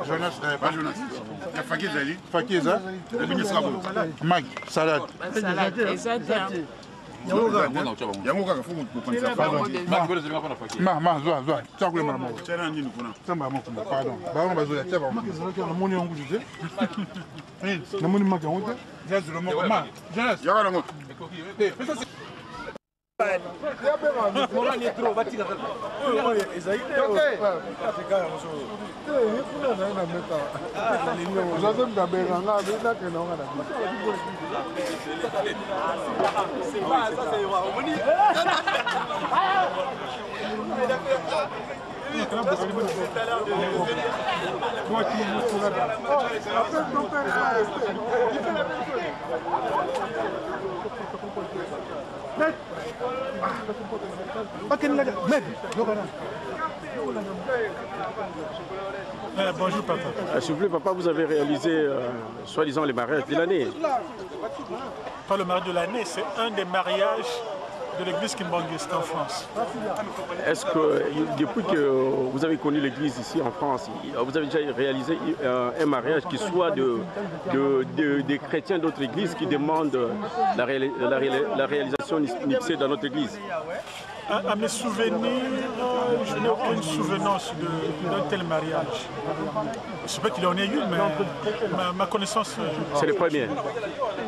Jonas, pas Jonas. Fakir Zali. Fakir Zali. Mag, salade. Salade, exactement. Bonjour papa. S'il vous plaît papa, vous avez réalisé soi-disant les mariages de l'année. Pas le mariage de l'année, c'est un des mariages de l'église kimbangiste en France. Est-ce que depuis que vous avez connu l'église ici en France, vous avez déjà réalisé un mariage qui soit des chrétiens d'autres églises qui demandent la réalisation nixée dans notre église? À mes souvenirs, je n'ai aucune souvenance d'un tel mariage. Je peux qu'il y en ait eu, mais ma connaissance... C'est le premier?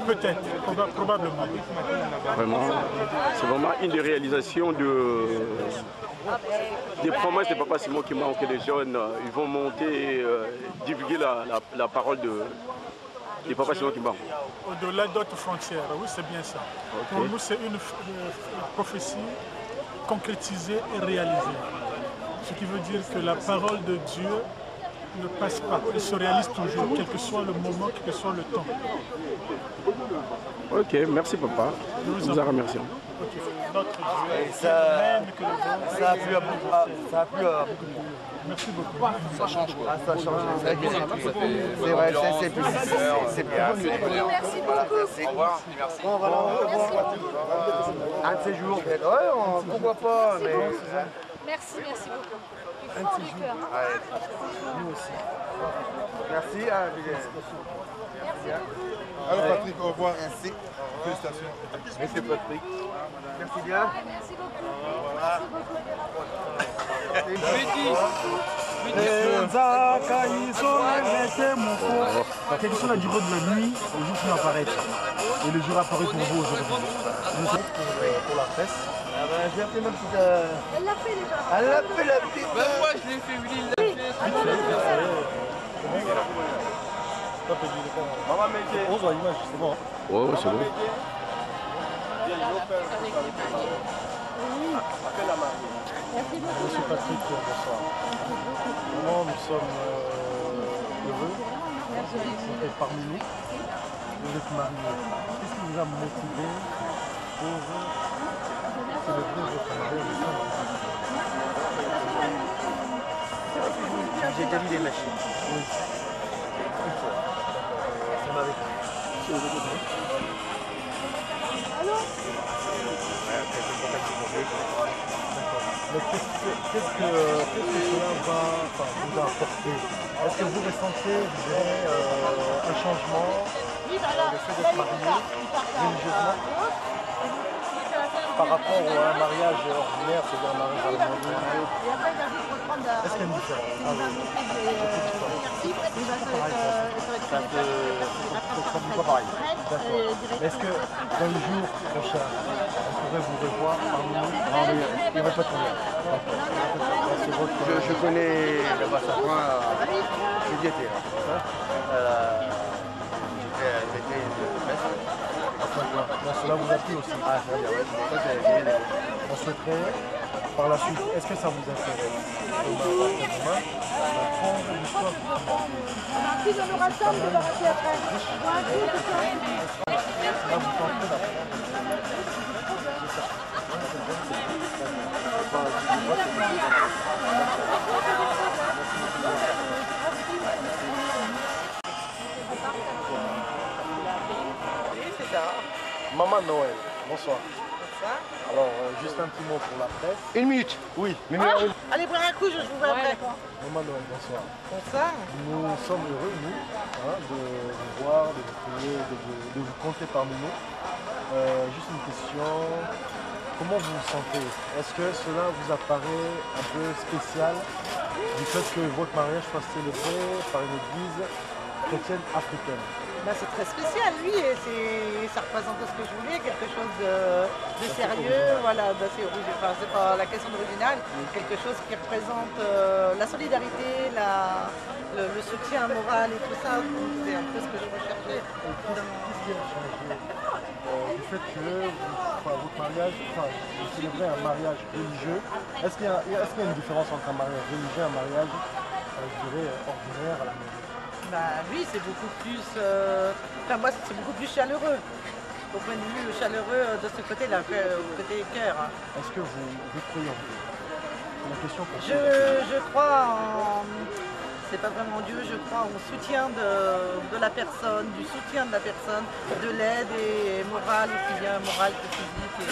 Peut-être, probablement. Vraiment, c'est vraiment une des réalisations des promesses de Papa Simon qui manque. Les jeunes, ils vont monter, divulguer la parole de Papa Simon Kimbangu. Au-delà d'autres frontières, oui, c'est bien ça. Okay. Pour nous, c'est une prophétie concrétisée et réalisée. Ce qui veut dire que la parole de Dieu ne passe pas, elle se réalise toujours, quel que soit le moment, quel que soit le temps. Ok, merci papa. Nous vous en remercions. Okay. Notre Dieu, ça a plu à beaucoup. Merci beaucoup. Ça change quoi? Ça change. C'est vrai, c'est plus. C'est bien. Merci beaucoup. Au revoir. Merci. Au revoir. Un de ces jours, peut-être. Ouais, pourquoi pas. Mais... Merci beaucoup. Un de ces jours. Nous aussi. Merci. Alors Patrick, au revoir. Merci. Félicitations. Merci Patrick. Merci bien. Merci beaucoup. Quelle est la durée de la nuit, le jour qui va apparaître et le jour apparu pour vous aujourd'hui? Pour la presse. Ah ben, j'ai appelé ma petite... Elle l'a fait déjà. Elle l'a fait la petite... Même moi je l'ai fait, Willy il l'a fait. Maman Métier. On voit l'image, c'est bon. Ouais, c'est bon. Merci beaucoup. Monsieur Patrick, bonsoir. Vraiment, nous sommes heureux d'être parmi nous. Vous êtes mariés. Qu'est-ce qui vous a motivé pour célébrer votre mariage? J'ai déjà vu des machines. Oui. Ça m'avait plu. Allô? Mais qu'est-ce que cela va vous apporter? Est-ce que vous ressentez, vous direz, un changement dans le fait d'être marié religieusement par rapport à un mariage ordinaire, c'est-à-dire un mariage harmonieux? Est-ce qu'il y a une différence? C'est pas pareil. D'accord. Est-ce que dans les jours prochains, on pourrait vous revoir parmi nous? Non, mais il n'y aurait pas de problème. Je connais le Bassapin, j'y étais là. J'étais une messe. Cela vous a plu aussi? Ah, ça veut dire, ouais, c'est ça, j'ai aimé. On souhaiterait, par la suite, est-ce que ça vous intéresse d'apprendre l'histoire? Si on aura ça, on va rappeler après. Là, vous tentez là. Maman Noël, bonsoir. Bonsoir. Alors, juste un petit mot pour la presse. Une minute. Oui, Allez boire un coup, je vous vois après. Maman Noël, bonsoir. Bonsoir. Nous sommes heureux, nous, de vous voir, de vous trouver, de vous compter parmi nous. Juste une question. Comment vous vous sentez? Est-ce que cela vous apparaît un peu spécial du fait que votre mariage soit célébré par une église chrétienne africaine? Bah, c'est très spécial, oui, et ça représente ce que je voulais, quelque chose de sérieux, voilà, d'assez original. Enfin, c'est pas la question d'original, quelque chose qui représente la solidarité, le soutien moral et tout ça. C'est un peu ce que je recherchais. Qu'est-ce qui a changé du fait que votre mariage, vous célébrez un mariage religieux? Est-ce qu'il y a une différence entre un mariage religieux et un mariage, je dirais, ordinaire à la maison? Bah oui, c'est beaucoup plus. Enfin, moi, c'est beaucoup plus chaleureux. Au point de vue chaleureux de ce côté-là, côté cœur. Est-ce que vous croyez en Dieu? C'est la question qu'on Je crois en. C'est pas vraiment Dieu, je crois au soutien de la personne, du soutien de la personne, de l'aide et morale, aussi bien morale que physique, et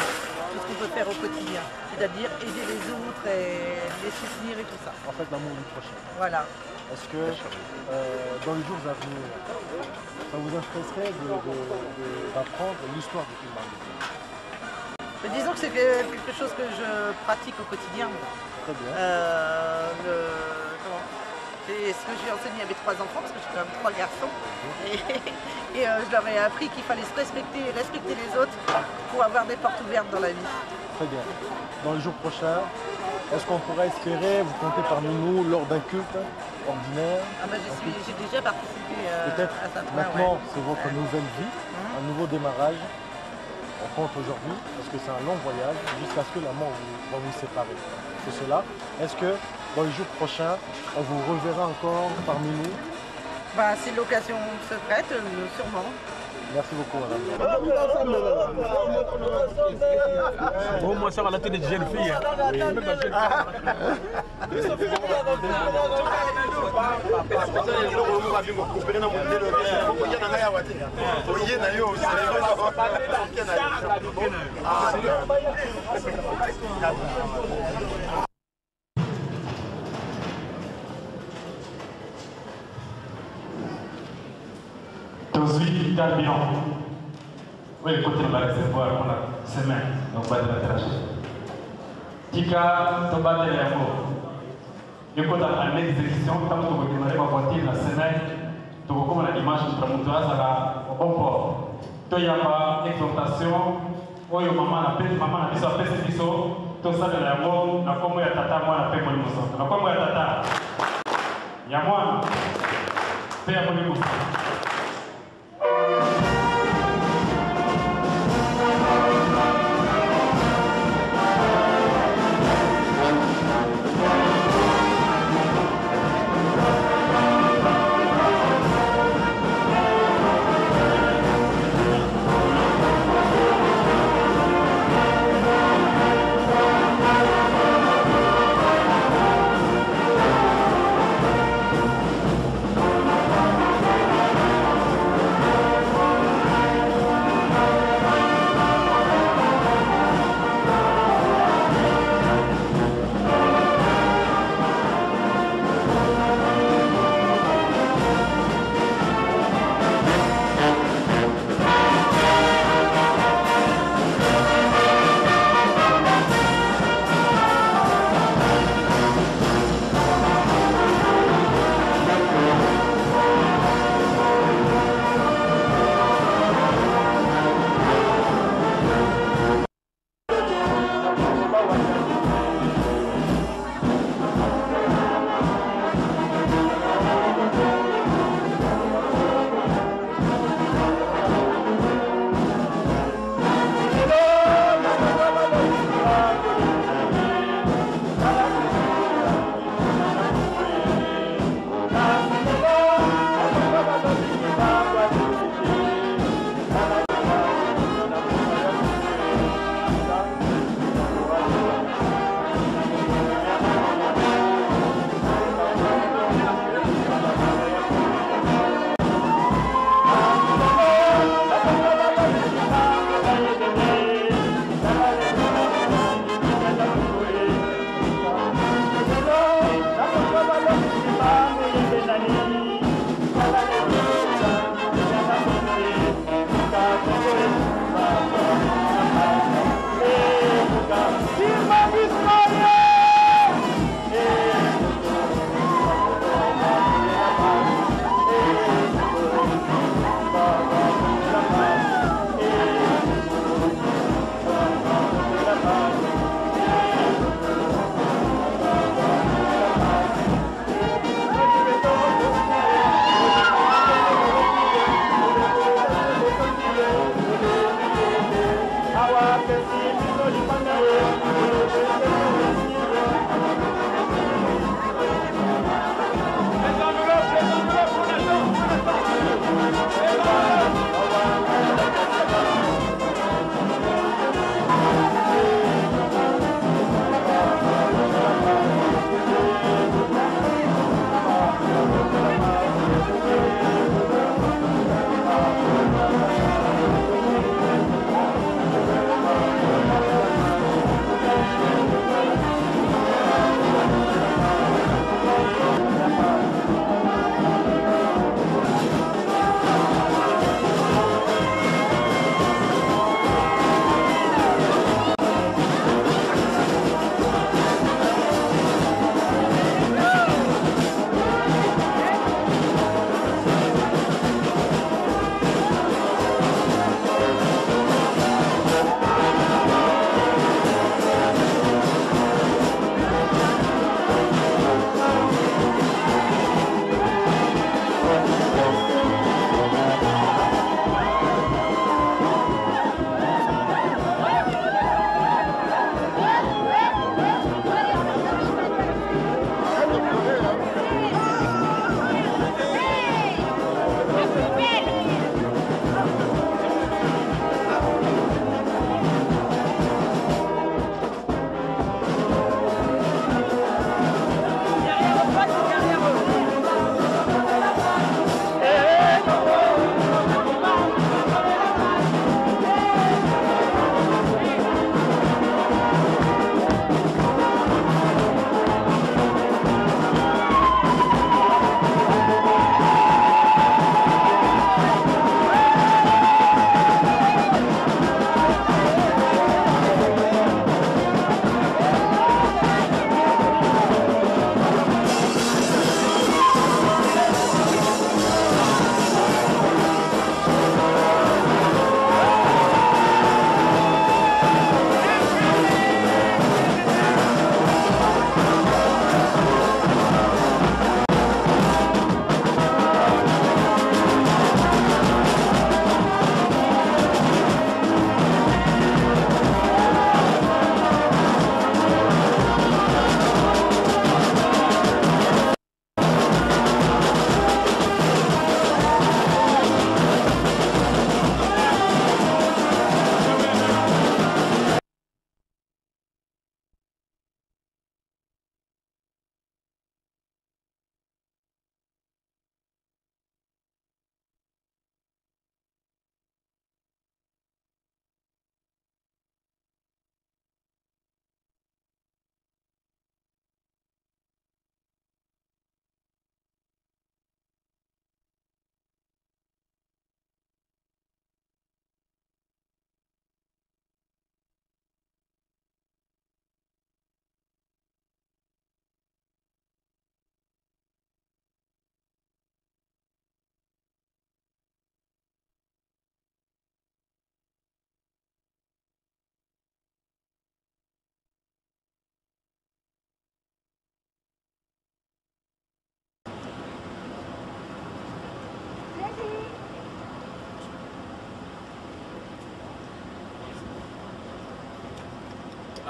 tout ce qu'on peut faire au quotidien. C'est-à-dire aider les autres et les soutenir et tout ça. En fait, l'amour du prochain. Voilà. Est-ce que dans les jours à venir, ça vous intéresserait d'apprendre l'histoire du film marié? Disons que c'est quelque chose que je pratique au quotidien. Très bien. C'est ce que j'ai enseigné à mes 3 enfants, parce que j'ai quand même 3 garçons. Et je leur ai appris qu'il fallait se respecter et respecter les autres pour avoir des portes ouvertes dans la vie. Très bien. Dans les jours prochains, est-ce qu'on pourrait espérer vous compter parmi nous lors d'un culte ordinaire? J'ai déjà participé peut-être à ça. maintenant, c'est votre nouvelle vie, un nouveau démarrage. On compte aujourd'hui, parce que c'est un long voyage, jusqu'à ce que la mort va vous séparer. C'est cela. Est-ce que dans les jours prochains, on vous reverra encore parmi nous? Bah, si l'occasion se prête, sûrement. Merci beaucoup, madame. Bon, moi, ça va la tête de jeune fille. Tozui Darbion. Oui, le côté de la réservoir, on a semaine, donc on va te tracher. Tika, Toba de l'amour. Et quand on a l'exécution, quand on va démarrer ma voiture la semaine, tu vas comme la dimanche, tu vas monter à la au bon port. Tu y a pas exhortation, oh yo maman a fait, maman a fait ça, fait ce tout ça de l'amour, na comme ya tata, moi la paix pour le mousson. Na comme ya tata, ya moi, paix pour le mousson.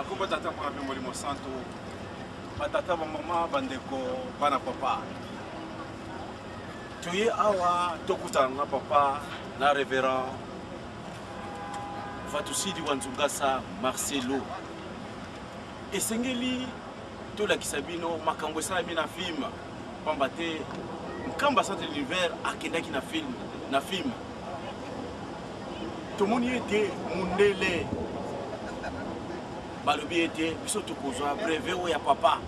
Kombo tata pour appeler Molimo Santo. Batata maman bandeko bana papa. Tu es awa tokuta na papa na révérend Vatusidi Wanzungasa Marcelo. Esengeli to la kisabino makambo sa mina film pambate nkamba centre l'univers akendaki na film tomoni ete mundele balobi ete biso tokozwa brevet o ya papa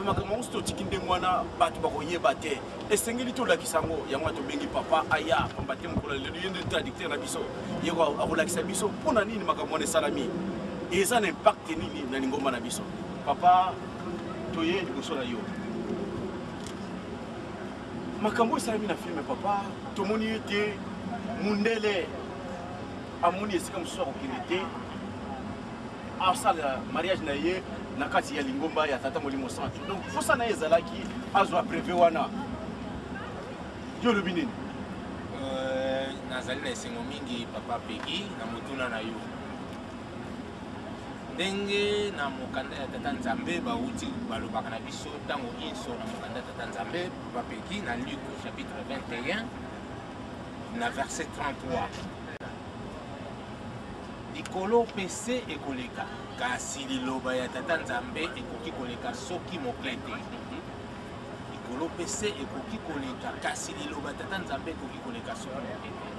makambo mosu totikinde mwana bato bakoyeba te esengeli tolakisa yango yango tobengi papa aya pambate mokolo lelo yende traducteur na biso yeko akolakisa biso mpona nini makambo wana esalami eza na impact nini na lingomba na biso papa toye liboso na yo makambo esalami na filme papa tomoni ete mundele amoni esika mosusu akokende te asala mariage na ye na kati ya lingomba ya tata Molimo Santo donc posa na ye ezalaki azwa brevet wana yo olobi nini nazali na esengo mingi papa Peggy na motuna na yo ndenge na mokanda ya tata Nzambe bauti balobaka na biso ntango nyonso na mokanda ya tata Nzambe papa Peggy na Luc chapitre 21 na verset 33 likolo pese ekoleka kasi liloba ya tata Nzambe ekoki koleka soki mokle te likolo pese ekoki koleka kasi liloba tata Nzambe ekoki koleka soki mokle te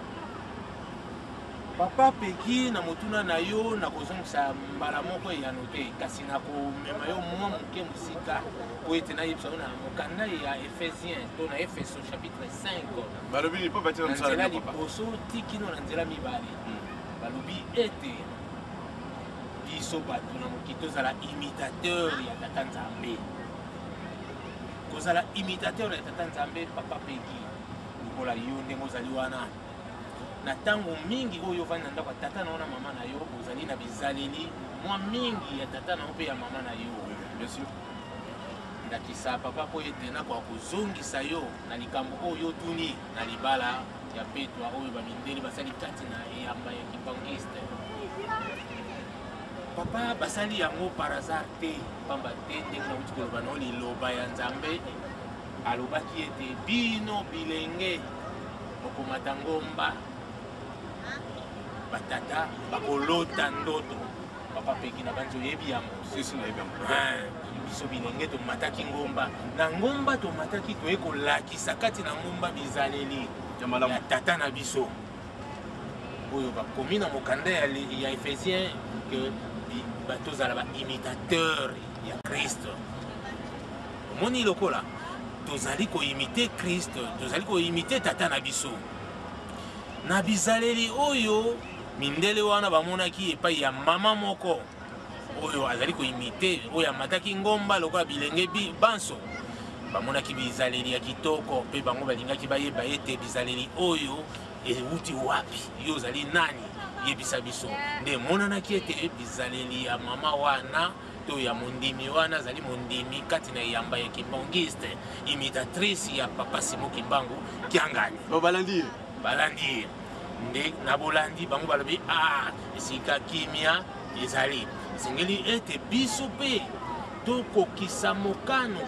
papa Peggy na motuna na yo nakozongisa mbala moko ya note kasi nakomema yo mwa moke mosika po ete nayebisa yo na mokanda ya Ephésiens to na Efeso chapitre 5 balobi po batina mosala na nzela liboso tikino na nzela mibale balobi ete biso bato na moki tozala imitateur ya tata Nzambe kozala imitateur ya tata Nzambe papa Peggy lokola yo ndenge ozali wana na tango mingi oyo vandi na ndako ya tata na ona mama na yo ozali na bizaleli mwa mingi ya tata na mpe ya mama na yo bien sûr ndakisa papa po ete nakoka kozongisa yo na likambo oyo tuni na libala ya petwa oyo bamindeli basali kati na eyamba ya kipangiste papa basali yango par hasard te pamba te ndenge nauti koloba nao liloba ya Nzambe alobaki ete bino bilenge bokomata ngomba batata bakolota ndoto papa Peggy na banzi oyebi yango biso bilenge tomataki ngomba na ngomba tomataki toye kolakisa kati na ngomba bizaleli ya tata na biso oyo bakomi na mokanda ya Ephésiens ke batozala baimitateur ya Christ omoni lokola tozali koimite Christ tozali koimite tata na biso na bizaleli oyo mindele wana bamonaki epai ya mama moko oyo azali koimite oyo amataki ngomba lokola bilenge banso bamonaki bizaleli ya kitoko mpe bango balingaki bayeba ete bizaleli oyo euti wapi yo ozali nani yebisa biso nde monanaki ete bizaleli ya mama wana to ya mondimi wana azali mondimi kati na yamba ya kimbangiste imitatrice ya papa Simo Kimbangu Kiangani balandi nde na bolandi bango balobi esika kimia ezali esengeli ete biso mpe tokokisa mokano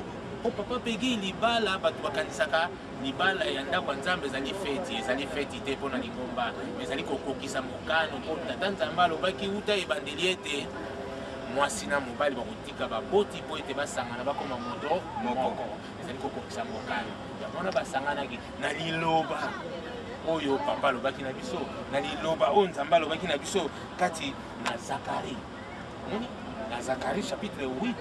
o papa Peggy libala bato bakanisaka libala ya ndako ya Nzambe ezali feti te mpo na lingomba ezali kokokisa mokano mpo tata Nzambe alobaki uta ebandeli ete mwasi na mobali bakotika baboti mpo ete basangana bakoma moto moko ezali kokokisa mokano yango wana basanganaki na liloba oyo papa alobaki na biso na liloba oyo Nzambe alobaki na biso kati na Zakari na Zakari chapitre 8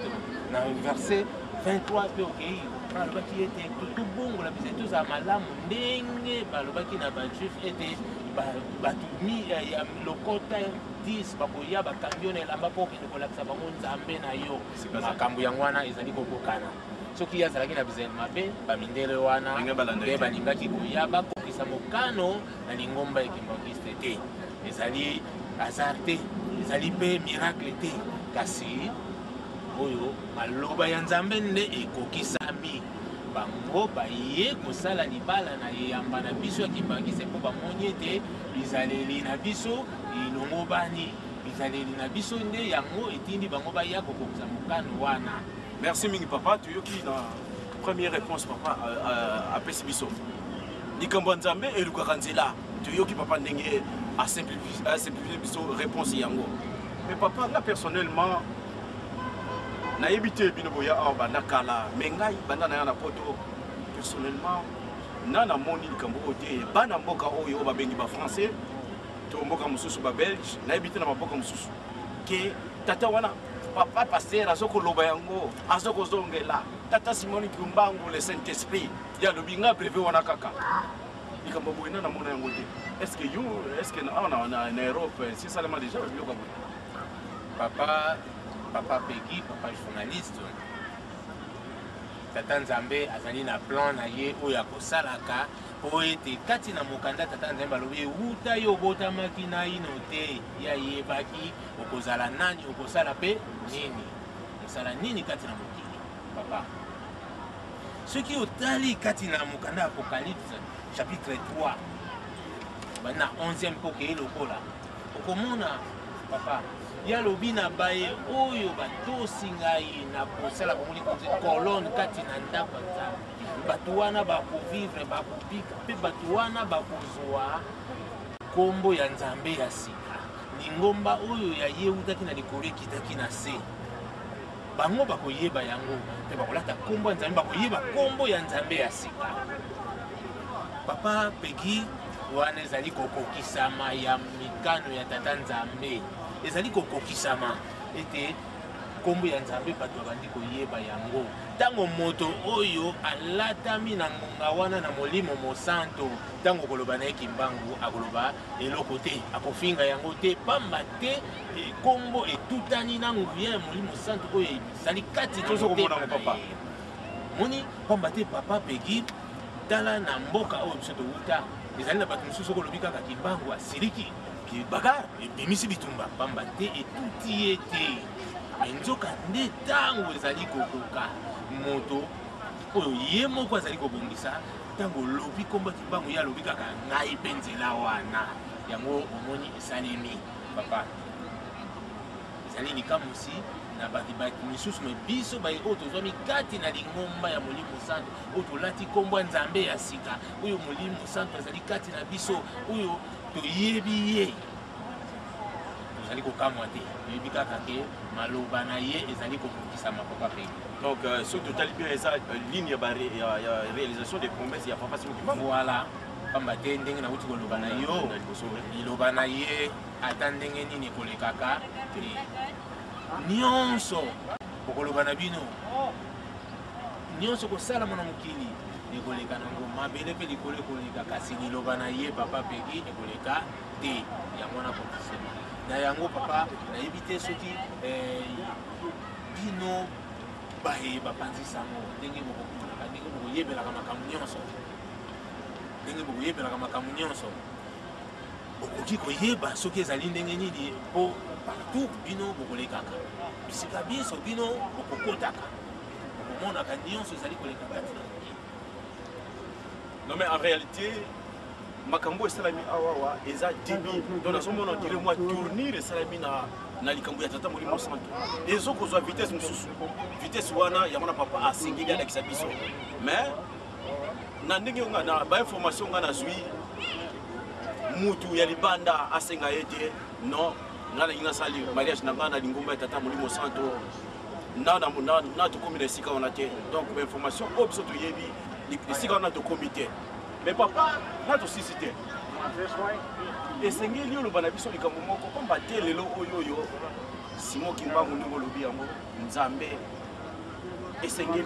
na verset 23 mpe okei balobaki ete tobongola biso tozala malamu ndenge balobaki na bajuif ete bato ya lokota 10 bakoya bakambi yo na elamba mpo okende kolakisa bango Nzambe na yo makambo yango wana ezali kokokana soki azalaki na bizaleli mabe bamindele wana nde balingaki koya bakokisa mokano na lingomba ekimbangiste te ezali hasard te ezali mpe miracle te kasi oyo maloba ya Nzambe nde ekokisami bango baye kosala libala na yamba na biso ya kimbangiste mpo bamoni ete bizaleli na biso ilongo bani bizaleli na biso nde yango etindi bango baya kokomisa mokano wana. Merci mingi papa, tu yoki na première réponse papa apesi biso. Likambo nzambe elukaka nzela. Tu yoki papa ndenge a simplifier biso réponse yango. Mais papa nga personnellement na yebite bino boya awa banda kala mais ngai banda na ya na poto personnellement nana moni likambo ote bana mboka oyo babengi ba français to mboka mususu ba belge na yebite na mboka mususu ke tata wana papa pasteur azoko loba yango azoko zongela tata Simoni Kimbangu le Saint-Esprit ya lobinga privé wana kaka likambo boyena na mona yango te. Est-ce que na Europe c'est ça déjà biloko boye papa Peggy, papa journaliste, tata Nzambe azali na plan na ye oyo akosalaka po ete kati na mokanda tata Nzambe alobi wuta yo botamaki na ino te ya yebaki okozala nani okosala pe nini osala nini kati na mokili papa. Soki otali kati na mokanda Apocalypse chapitre 3 bana 11e poke elokola okomona papa ya lobi na baye oyo batosi ngai na kosala komoni kolone kati na ndako ya Nzambe bato wana bakovivre bakobika mpe bato wana bakozwa kombo ya Nzambe ya sika lingomba oyo ya ye utaki na likolo ekitaki na se bango bakoyeba yango mpe bakolata kombo ya Nzambe bakoyeba kombo ya Nzambe ya sika papa Peggy wana ezali kokokisama ya mikano ya tata Nzambe ezali kokokisama ete kombo ya Nzambe bato bandi koyeba yango tango moto oyo alatami na ngonga wana na molimo mosanto tango koloba na Kimbangu akoloba eloko te akofinga yango te pamba te kombo etutani na nguya ya molimo santo oyo ezali kati na papa moni pamba te papa Peggy tala na mboka oyo biso towuta ezali na bato mosusu kolobi kaka Kimbangu asiriki bagarre ebimisi bitumba pamba te etuti ye te nzoka nde ntango ezali kokoka moto oyo ye moko azali kobongisa ntango olobi kombo Kimbangu ye alobi kaka ngai mpe nzela wana yango omoni esalemi papa ezali likamusi na bato misusu me biso baye oyo tozwami kati na lingomba ya molimo santo oyo tolati kombo ya Nzambe ya sika oyo molimo santo azali kati na biso oyo toyebi ye tozali kokamwa te toyebi kaka ke maloba na ye ezali kokokisama papa Peggy. Donc ce total bien eza ligne ya réalisation des promesses ya papa Simoni Kimbangu. Voilà pamba te ndenge nauti koloba na yo liloba na ye ata ndenge nini ekolekaka te nyonso okoloba na bino nyonso kosalama na mokili ekoleka nango mabele mpe likolo ekoleka kasi liloba na ye papa Peggy ekoleka te yango wana kokisema na yango papa nayebi te soki bino baye bapanzisango ndenge bokokulaka ndenge bokoyebelaka makambo nyonso ndenge bokoyebelaka makambo nyonso okoki koyeba soki ezali ndenge nini mpo partout bino bokolekaka bisika biso bino bokokotaka bokomonaka nyonso ezali koleka kati na mokili. Non mais en réalité makambo esalami awawa eza débit donc nazomona dire moi tournir esalami na likambo ya tata molimo santo ezokozwa vitesse mosusu vitesse wana yango na papa asengeli alakisa biso mais na ndenge na bainformation nga nazwi mutu ya libanda asenga ye te non nga nalingi nasali mariage na nga na lingomba ya tata molimo santo na tokomi na esika wana te donc bainformation oyo biso toyebi esika wana tokomi te mais papa na tosisi te esengeli oloba na biso likambo moko pamba te lelo oyo Simoni Kimbangu ndenge olobi yango Nzambe esengeli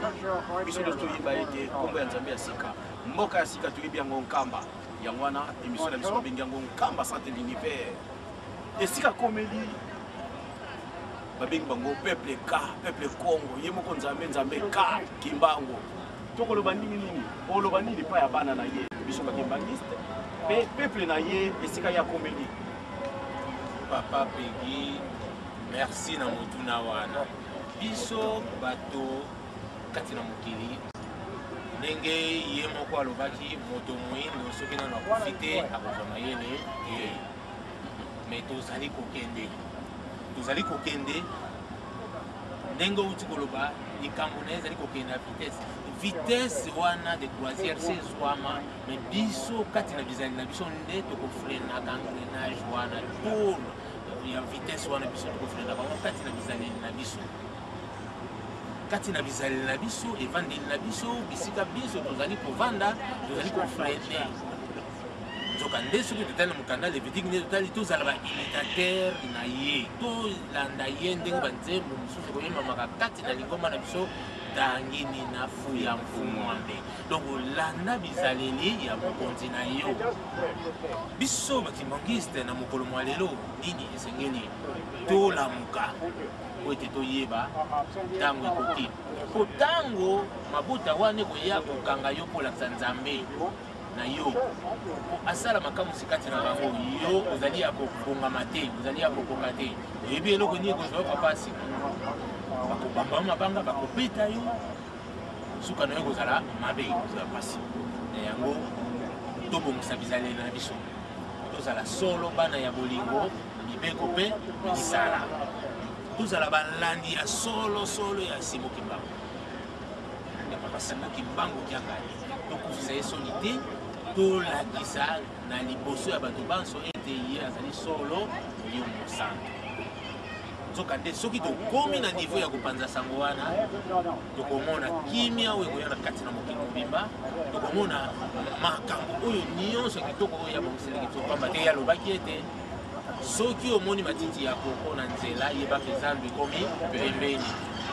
biso nyonso toyeba ete kombo ya Nzambe ya sika mboka ya sika toyebi yango nkamba yango wana émission na biso babengi yango nkamba centre de l'univers esika komeli babengi bango peuple ka peuple Congo ye moko Nzambe ka Kimbangu tokoloba nini oloba nini pa ya bana na ye biso bakimbangiste pe peuple na ye esika ya komeli papa Peggy merci na motuna wana biso bato kati na mokili ndenge ye moko alobaki moto moyindo soki nano akofi te akozwa mayele te me tozali kokende tozali kokende ndenge outi koloba likambo na ezali kokende ya vitesse wana de croisière sezwama mais biso kati na bizali na biso nde tokofrenaka engrenage wana tour ya vitesse wana biso tokofrenaka bango kati na bizaleli na biso kati na bizaleli na biso evandeli na biso bisika biso tozali kovanda tozali kofrene nzoka nde soki totali na mokanda levitique nde totali tozala baimitateur na ye tolanda ye ndenge banzembo mosusu koyembamaka kati na lingomba na biso tangini na fu ya mfumwambe donc olanda bizaleli ya mokonzi na yo biso bakimbangiste na mokolo mwa lelo nini esengeli tolamuka po ete toyeba ntango ekoki po ntango mabota wana ekoya kokanga yo kolakisa nzambe na yo asala makamusi kati na bango yo ozali ya kokongama te ozali ya kokonga te oyebi eloko nini ekozwa papasi bakobamba mabanga bakobeta yo suka na yo kozala mabe kozala pasi yango tobongisa bizaleli na biso tozala solo bana ya bolingo mibeko mpe misala tozala balandi ya solo ya Simon Kimbangu ya papa Simon Kimbangu kiangani tokufisa ye soni te tolakisa na liboso ya bato banso ete ye azali solo yo mosantu nzoka nde soki tokomi na niveau ya kopanza sango wana tokomona kimia oyo ekoya na kati na mokili mobimba tokomona makambo oyo nyonso ya kitoko oyo ya bomiseleki topamba te yalobaki ete soki omoni matiti ya koko na nzela yebaka ezambi ekomi pembeni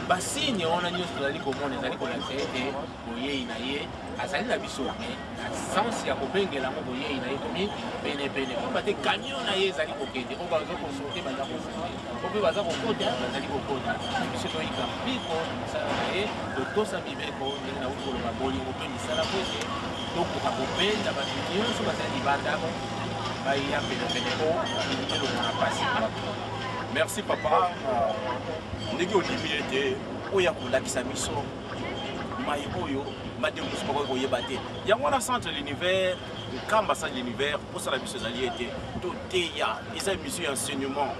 basini wana nyonso tozali komona ezali kolakisa ete boyei na ye azali na biso me na sansi ya kobengela yango boyei na ye komi penepene komba te kamio na ye ezali kokende po baza kosote baza kosote po mpe baza kokota bazali kokota biso toyika mpiko na mosala na ye totosa mibeko ndenge nauti koloba bolingo mpe misala po ete tokoka kobenda bato nyonso bazali libanda baya penepene po eloko na pasi. Merci papa. Ndenge olimi ete oyo akolakisa biso mai oyo mademo mosusu bakoki koyeba te yango wana centre l'univers nkamba centre l'univers osala biso ezali ete toteya eza émission ya enseignement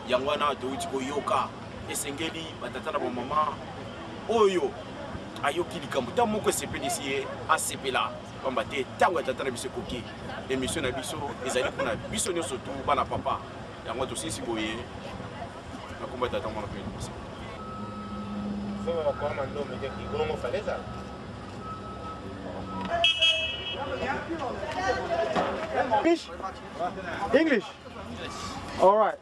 yango wana touti koyoka esengeli batata na bamama oyo ayoki likambo ntango moko esepelisi ye asepela pamba te ntango ya tata na biso ekoki émission na biso ezali mpona biso nyonso tu bana papa yango tosilisi boye nakomba tata mwana pene biso English? All right.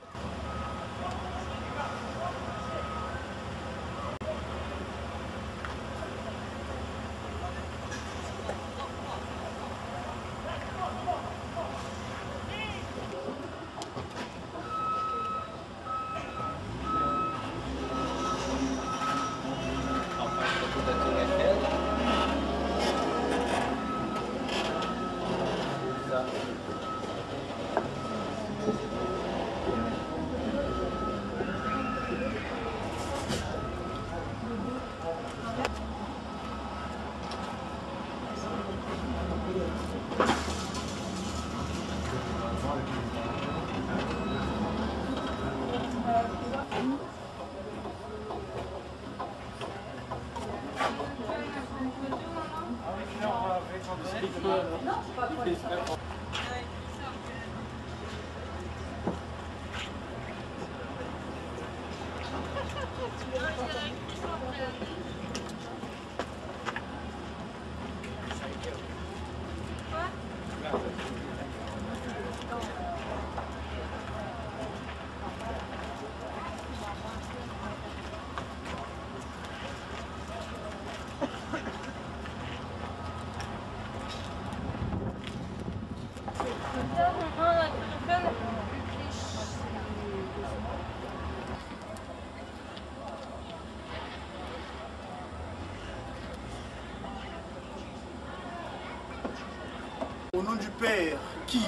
Au nom du Père, qui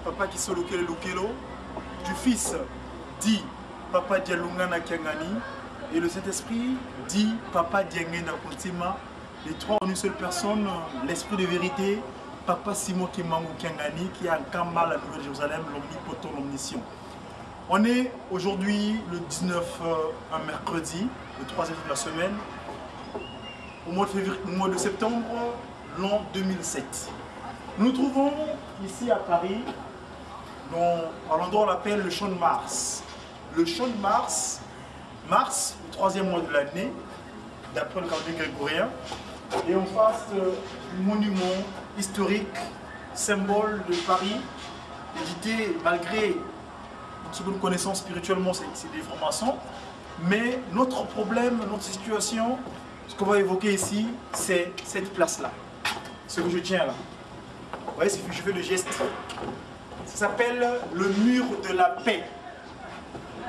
Papa Kisolokele Lukelo, du Fils, dit Papa Dialungana Kiangani, et le Saint-Esprit dit Papa Diangena Kontima, les trois en une seule personne, l'Esprit de vérité, Papa Simon Kimbangu Kiangani, qui est en Kamba, la Nouvelle-Jérusalem, l'omnipotent, l'omniscient. On est aujourd'hui le 19, un mercredi, le 3e jour de la semaine, au mois de septembre, l'an 2007. Nous nous trouvons ici à Paris, à l'endroit où on appelle le Champ de Mars. Le Champ de Mars, mars, le 3e mois de l'année, d'après le calendrier grégorien, et en face du monument historique, symbole de Paris, édité malgré ce que nous connaissons spirituellement, c'est des francs-maçons. Mais notre problème, notre situation, ce qu'on va évoquer ici, c'est cette place-là, ce que je tiens là. Vous voyez, je fais le geste. Ça s'appelle le mur de la paix.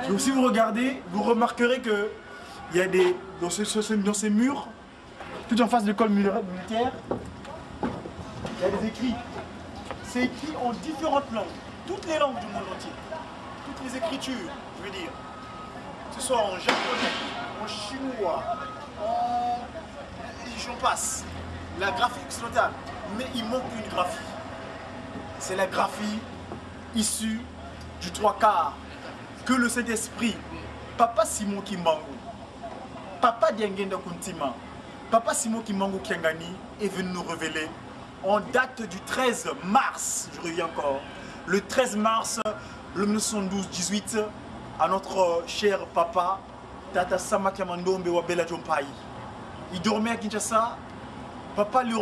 Donc si vous regardez, vous remarquerez que il y a dans ces murs, tout en face de l'école militaire, il y a des écrits. C'est écrit en différentes langues, toutes les langues du monde entier, toutes les écritures, je veux dire. Que ce soit en japonais, en chinois, j'en passe, la graphie occidentale, mais il manque une graphie. C'est la graphie issue du 3/4 que le Saint-Esprit, Papa Simon Kimbangu, Papa Diangenda Kuntima, Papa Simon Kimbangu Kiangani est venu nous révéler en date du 13 mars, je reviens encore, le 13 mars 1912-18, à notre cher papa, Tata Sama Kiamandombe Wabela Jompai. Il dormait à Kinshasa, papa lui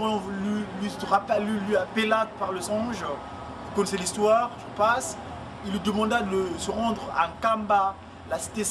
appela par le songe, vous connaissez l'histoire, je passe, il lui demanda de se rendre à Kamba, la cité